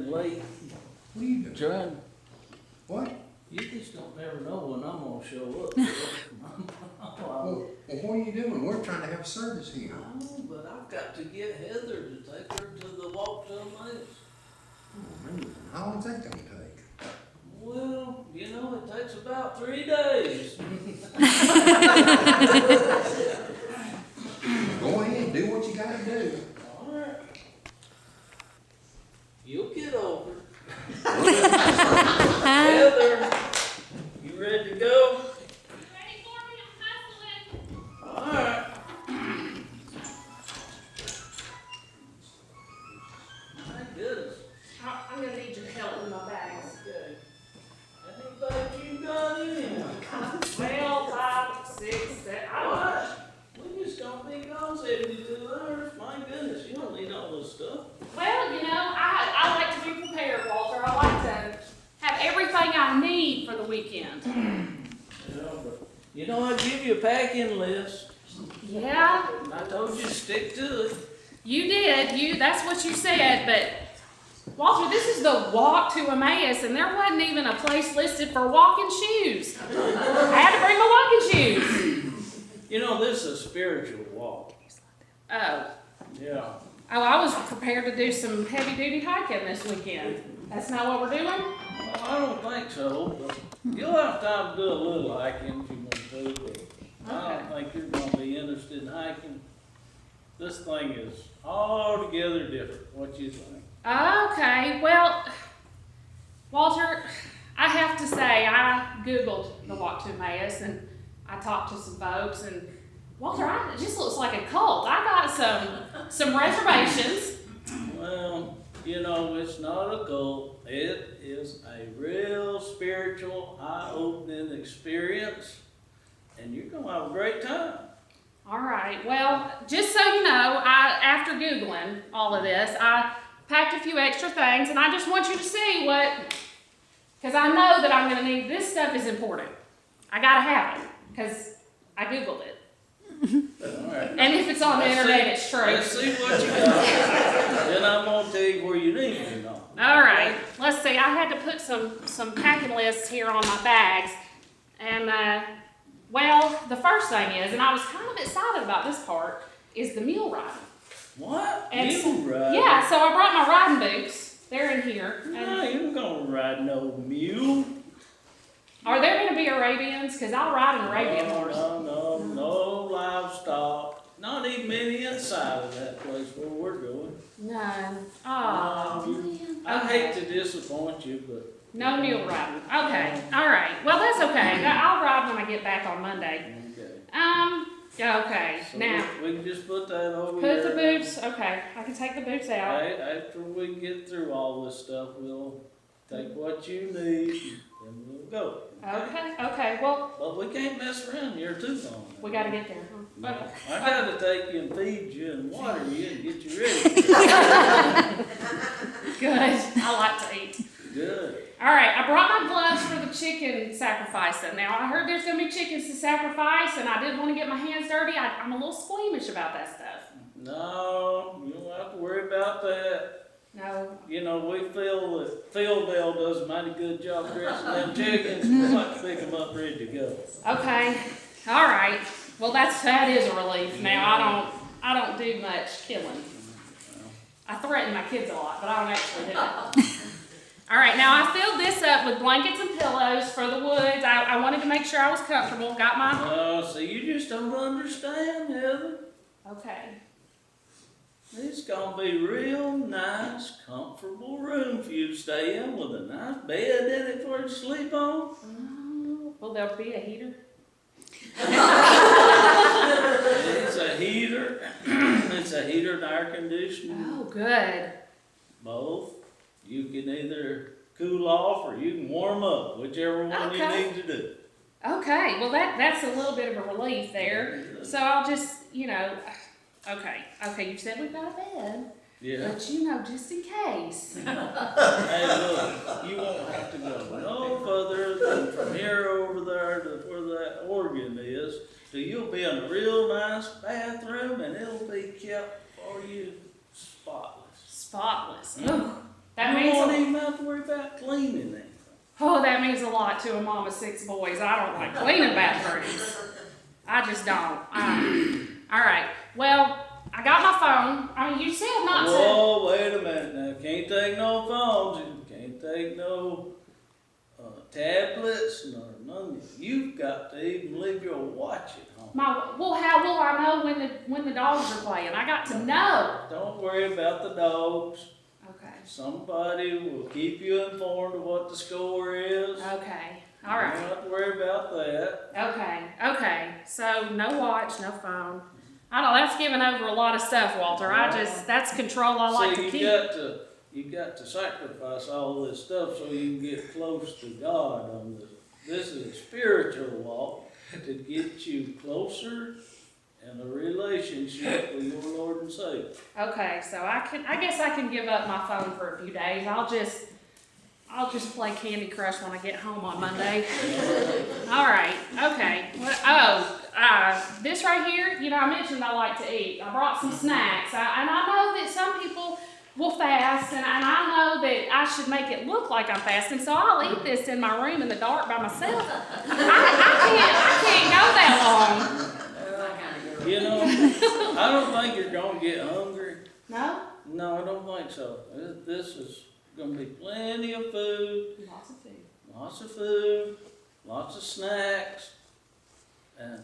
running late. What are you doing? Trying. What? You just don't never know when I'm gonna show up. Well, what are you doing? We're trying to have service here. Oh, but I've got to get Heather to take her to the walk to Emmaus. Oh, man, how long's that gonna take? Well, you know, it takes about 3 days. Go ahead, do what you gotta do. All right. You'll get over. Heather, you ready to go? Ready for me? I'm hustling. All right. My goodness. I'm gonna need your help with my bags. Okay. How many bags you got in? 12, 5, 6, 7. I don't know. What? We just gonna be gone 72 hours. My goodness, you don't need all this stuff. Well, you know, I like to be prepared, Walter. I like to have everything I need for the weekend. Yeah, but you know, I give you a packing list. Yeah, I told you to stick to it. you did. That's what you said, but Walter, this is the walk to Emmaus, and there wasn't even a place listed for walking shoes. I had to bring my walking shoes. You know, this is a spiritual walk. Oh. Yeah. Oh, I was prepared to do some heavy-duty hiking this weekend. That's not what we're doing? Well, I don't think so, but you'll have time to do a little hiking if you want to, but I don't think you're gonna be interested in hiking. This thing is altogether different. What you think? Okay, well, Walter, I have to say, I Googled the walk to Emmaus, and I talked to some folks, and Walter, it just looks like a cult. I got some reservations. Well, you know, it's not a cult. It is a real spiritual, eye-opening experience, and you're gonna have a great time. All right, well, just so you know, after Googling all of this, I packed a few extra things, and I just want you to see because I know that I'm gonna need, this stuff is important. I gotta have it, because I Googled it. All right. And if it's on the internet, it's true. Let's see what you got. Then I'm gonna tell you where you need to know. All right, let's see. I had to put some packing lists here on my bags, and well, the first thing is, and I was kind of excited about this part, is the mule riding. What? And Mule ride? Yeah, so I brought my riding boots. They're in here. No, And you ain't gonna ride no mule. are there going to be Arabians? Because I'll ride an Arabian horse. No livestock. Not even any inside of that place where we're going. No. Oh. I hate to disappoint you, but. No mule riding. Okay. All right. Well, that's okay. I'll ride when I get back on Monday. Okay. Okay. So Now, we can just put that over put there. the boots. Okay. I can take the boots out. After we get through all this stuff, we'll take what you need and we'll go. Okay. Well, But we can't mess around here too long. we got to get there. No. Okay. I gotta take you and feed you and water you and get you ready. Good. I like to eat. Good. All right, I brought my gloves for the chicken sacrificing. Now, I heard there's going to be chickens to sacrifice, and I didn't want to get my hands dirty. I'm a little squeamish about that stuff. No, you don't have to worry about that. No. You know, we feel that Philville does a mighty good job dressing them chickens. We like to pick them up ready to go. Okay. All right. Well, that is a relief. Now, I don't do much killing. I threaten my kids a lot, but I don't actually do it. All right, now I filled this up with blankets and pillows for the woods. I wanted to make sure I was comfortable. Got my... Oh, so you just don't understand, Heather. Okay. It's gonna be real nice, comfortable room for you to stay in with a nice bed in it for you to sleep on. Oh, will there be a heater? It's a heater. It's a heater and air conditioner. Oh, good. Both. You can either cool off or you can warm up, whichever one you need to do. Okay, well that's a little bit of a relief there. So I'll just, okay, you said we've got a bed. Yeah. But just in case. Hey, look, you won't have to go no further than from here over there to where that organ is. So you'll be in a real nice bathroom and it'll be kept for you spotless. Spotless. Ooh, that You means won't cleaning anything? Oh, that means a lot to a mom of 6 boys. I don't like cleaning bathrooms. I just don't. All right. Well, I got my phone. I mean, you said not to. Whoa, wait a minute now. Can't take no phones. You can't take no tablets, nor none. You've got to even leave your watch at home. Well, how will I know when the dogs are playing? I got to know. Don't worry about the dogs. Okay. Somebody will keep you informed of what the score is. Okay. All right. You don't have to worry about that. Okay. So no watch, no phone. I don't know, that's giving over a lot of stuff, Walter. That's control I like to keep. You got to sacrifice all this stuff so you can get close to God on this. This is a spiritual walk to get you closer in a relationship with your Lord and Savior. Okay, so I guess I can give up my phone for a few days. I'll just play Candy Crush when I get home on Monday. All right, okay. This right here, I mentioned I like to eat. I brought some snacks, and I know that some people will fast, and I know that I should make it look like I'm fasting, so I'll eat this in my room in the dark by myself. I can't go that long. I don't think you're going to get hungry. No? No, I don't think so. This is going to be plenty of food. Lots of food. Lots of snacks. And,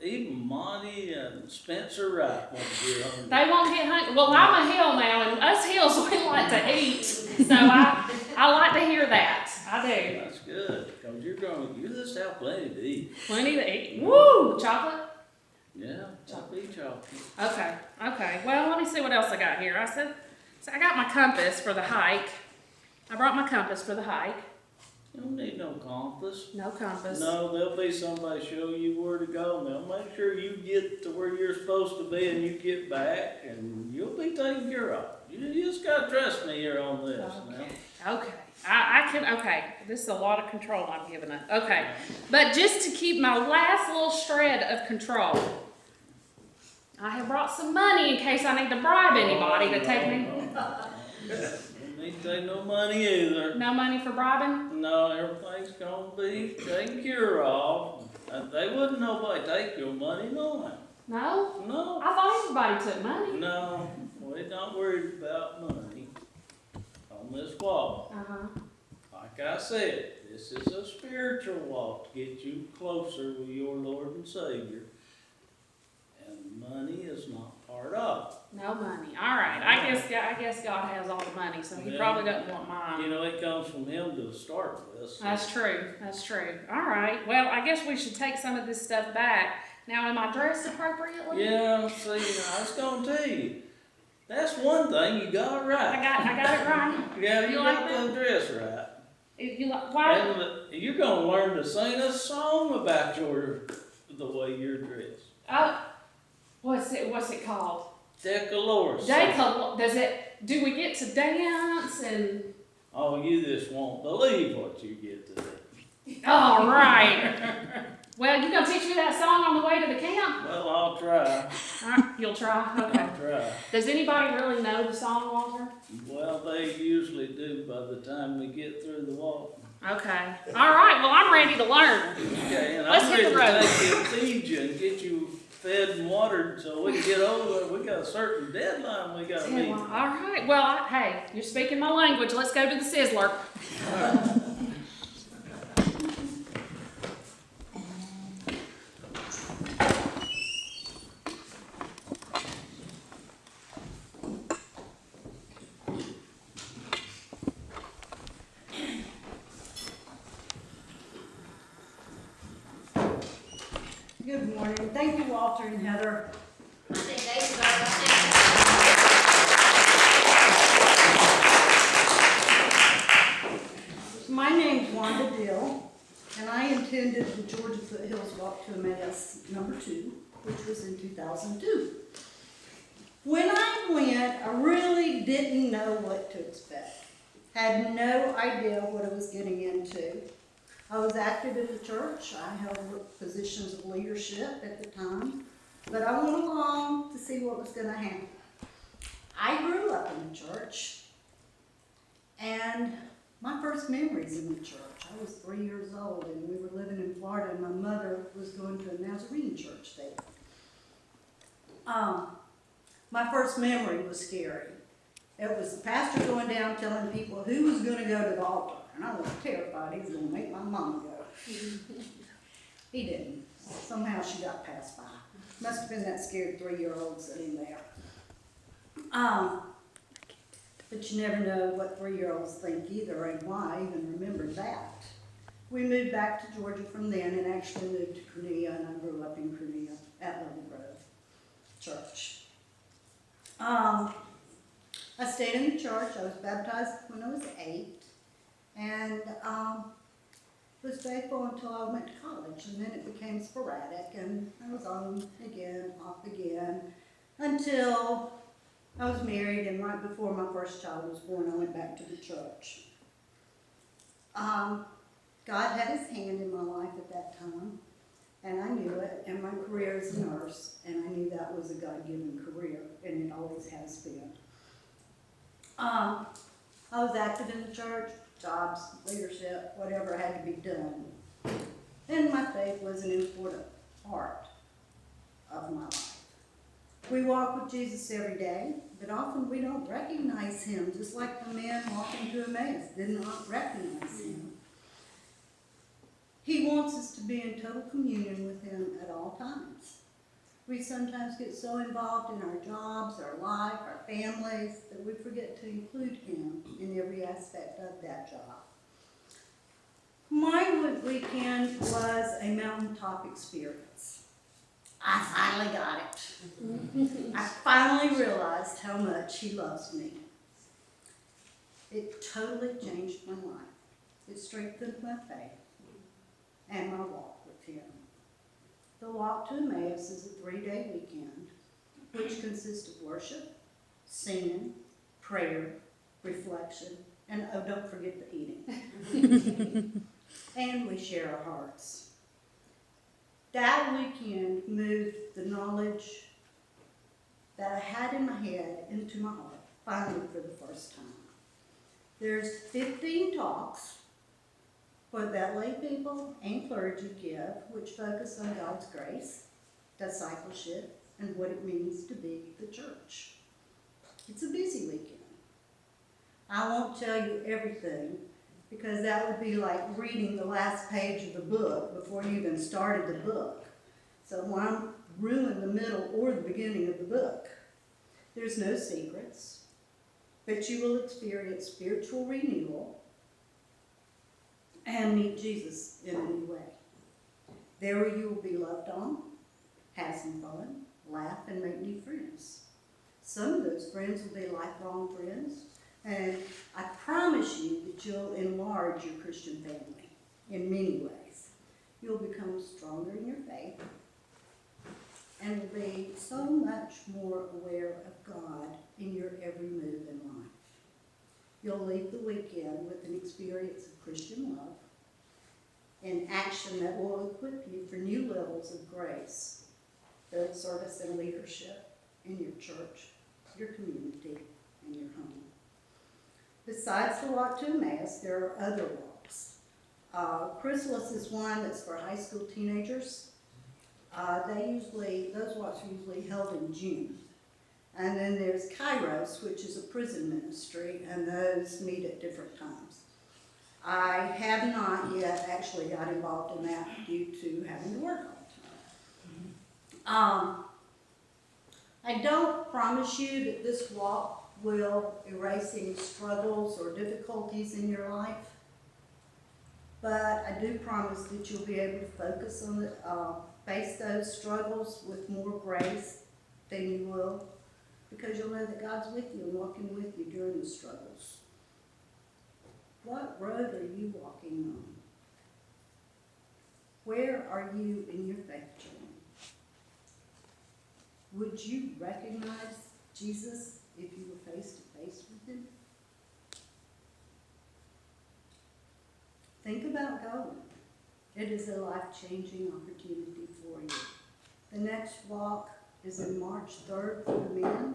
even Monty and Spencer Wright won't get hungry. They won't get hungry. Well, I'm a hill now, and us hills, we like to eat. So I like to hear that. I do. That's good, because you just have plenty to eat. Plenty to eat. Woo! Chocolate? Yeah, chocolate. Okay. Well, let me see what else I got here. I got my compass for the hike. I brought my compass for the hike. You don't need no compass. No compass. No, there'll be somebody show you where to go, and they'll make sure you get to where you're supposed to be, and you get back, and you'll be taken care of. You just gotta trust me here on this. Okay. Okay. This is a lot of control I'm giving up. Okay. But just to keep my last little shred of control, I have brought some money in case I need to bribe anybody to take me. Don't need to take no money either. No money for bribing? No, everything's gonna be taken care of. They wouldn't nobody take your money, no. No? No. I thought everybody took money. No, we're not worried about money on this walk. Like I said, this is a spiritual walk to get you closer with your Lord and Savior. And money is not part of it. No money. All right. I guess God has all the money, so He probably doesn't want mine. It comes from Him to start with. So. That's true. All right. Well, I guess we should take some of this stuff back. Now, am I dressed appropriately? Yeah, see, I was going to tell you. That's one thing you got right. I got it right. Yeah, you like got the dress right. Why? And you're going to learn to sing a song about the way you're dressed. Oh, what's it called? Decaloris. Do we get to dance and? Oh, you just won't believe what you get to do. All right. Well, you gonna teach me that song on the way to the camp? Well, I'll try. You'll try? Okay. I'll try. Does anybody really know the song, Walter? Well, they usually do by the time we get through the walk. Okay. All right. Well, I'm ready to learn. Okay, and Let's I'm hit ready the road. to take you and feed you and get you fed and watered so we can get over. We got a certain deadline we got to meet. All right. Well, hey, you're speaking my language. Let's go to the Sizzler. Good morning. Thank you, Walter and Heather. I think Dave's got My name's Wanda Dill, and I attended the Georgia Foothills Walk to Emmaus #2, which was in 2002. When I went, I really didn't know what to expect. Had no idea what I was getting into. I was active in the church. I held positions of leadership at the time, but I went along to see what was going to happen. I grew up in the church, and And my first memories in the church, I was 3 years old and we were living in Florida and my mother was going to a Nazarene church there. My first memory was scary. It was the pastor going down telling people who was going to go to the altar. And I was terrified he was going to make my mama go. He didn't. Somehow she got passed by. Must have been that scared 3-year-old sitting there. But you never know what 3-year-olds think either and why I even remember that. We moved back to Georgia from then and actually moved to Cornea, and I grew up in Cornea at Level Grove Church. I stayed in the church. I was baptized when I was 8 and was faithful until I went to college, and then it became sporadic and I was on again, off again, until I was married, and right before my first child was born, I went back to the church. God had his hand in my life at that time, and I knew it, and my career as a nurse, and I knew that was a God-given career, and it always has been. I was active in the church, jobs, leadership, whatever had to be done. And my faith was an important part of my life. We walk with Jesus every day, but often we don't recognize him, just like the man walking to Emmaus did not recognize him. He wants us to be in total communion with him at all times. We sometimes get so involved in our jobs, our life, our families, that we forget to include him in every aspect of that job. My weekend was a mountaintop experience. I finally got it. I finally realized how much he loves me. It totally changed my life. It strengthened my faith and my walk with him. The walk to Emmaus is a 3-day weekend, which consists of worship, singing, prayer, reflection, and oh, don't forget the eating. And we share our hearts. That weekend moved the knowledge that I had in my head into my heart, finally for the first time. There's 15 talks that lay people and clergy give, which focus on God's grace, discipleship, and what it means to be the church. It's a busy weekend. I won't tell you everything, because that would be like reading the last page of the book before you even started the book. So why ruin the middle or the beginning of the book? There's no secrets, but you will experience spiritual renewal and meet Jesus in a new way. There you will be loved on, have some fun, laugh, and make new friends. Some of those friends will be lifelong friends, and I promise you that you'll enlarge your Christian family in many ways. You'll become stronger in your faith and will be so much more aware of God in your every move in life. You'll leave the weekend with an experience of Christian love and action that will equip you for new levels of grace, both service and leadership in your church, your community, and your home. Besides the walk to Emmaus, there are other walks. Chrysalis is one that's for high school teenagers. Those walks are usually held in June. And then there's Kairos, which is a prison ministry, and those meet at different times. I have not yet actually got involved in that due to having to work all the time. I don't promise you that this walk will erase any struggles or difficulties in your life, but I do promise that you'll be able to focus on face those struggles with more grace than you will, because you'll know that God's with you and walking with you during the struggles. What road are you walking on? Where are you in your faith journey? Would you recognize Jesus if you were face to face with him? Think about going. It is a life-changing opportunity for you. The next walk is in March 3rd for the men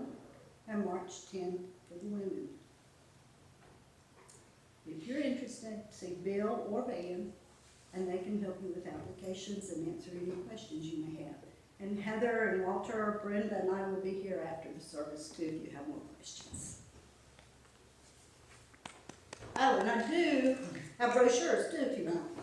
and March 10th for the women. if you're interested, see Bill or Van, and they can help you with applications and answer any questions you may have. And Heather and Walter or Brenda and I will be here after the service too, if you have more questions. Oh, and I do have brochures too, if you want.